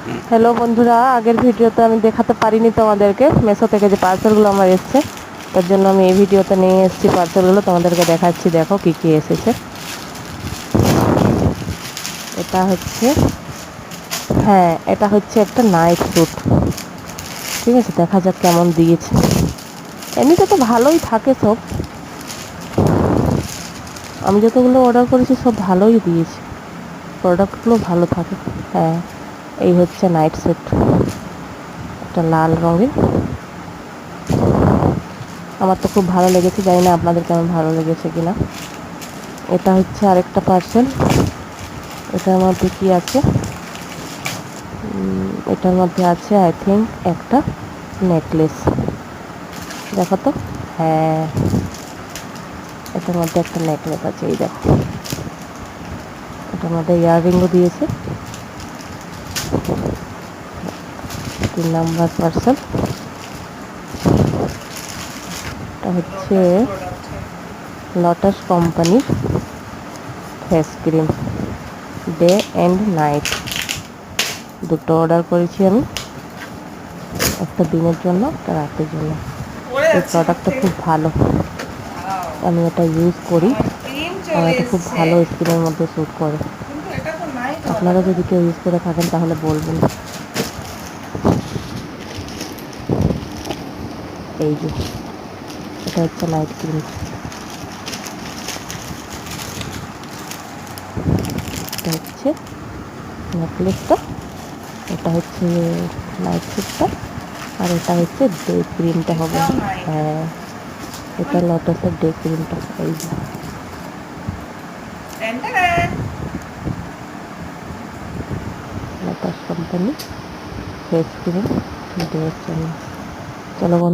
Hello বন্ধুরা, আগের ভিডিওতে আমি দেখাতে পারিনি তোমাদেরকে মেসো থেকে যে পার্সেলগুলো আমার এসছে, তার জন্য আমি এই ভিডিওতে নিয়ে এসেছি পার্সেলগুলো। তোমাদেরকে দেখাচ্ছি, দেখো কি কি এসেছে। এটা হচ্ছে, হ্যাঁ এটা হচ্ছে একটা নাইট স্যুট। ঠিক আছে, দেখা যাক কেমন দিয়েছে। এমনিতে তো ভালোই থাকে সব, আমি যতগুলো অর্ডার করেছি সব ভালোই দিয়েছি, প্রোডাক্টগুলো ভালো থাকে। হ্যাঁ, এই হচ্ছে নাইট স্যুট, একটা লাল রঙের। আমার তো খুব ভালো লেগেছে, জানি না আপনাদের কেমন ভালো লেগেছে কিনা। এটা হচ্ছে আরেকটা পার্সেল। এটার মধ্যে কি আছে? এটার মধ্যে আছে আই থিঙ্ক একটা নেকলেস। দেখো তো, হ্যাঁ এটার মধ্যে একটা নেকলেস আছে, এই দেখো। এটার মধ্যে ইয়াররিংও দিয়েছে। 3 নাম্বার পার্সেল। এটা হচ্ছে লটাস কোম্পানির face cream, day and night. দুটো অর্ডার করেছি আমি, একটা দিনের জন্য একটা রাতের জন্য। এই প্রোডাক্টটা খুব ভালো, আমি এটা ইউজ করি। আমার এটা খুব ভালো স্কিনের মধ্যে স্যুট করে। আপনারা যদি কেউ ইউজ করে থাকেন তাহলে বলবেন। এই যে এটা হচ্ছে নাইট ক্রিম, এটা হচ্ছে নেকলেসটা, এটা হচ্ছে নাইট স্যুটটা, আর এটা হচ্ছে ডে ক্রিমটা হবে। হ্যাঁ, এটা লটাসের ডে ক্রিমটা। এই যে lotus company face cream day এর জন্য। চলো বন্ধু।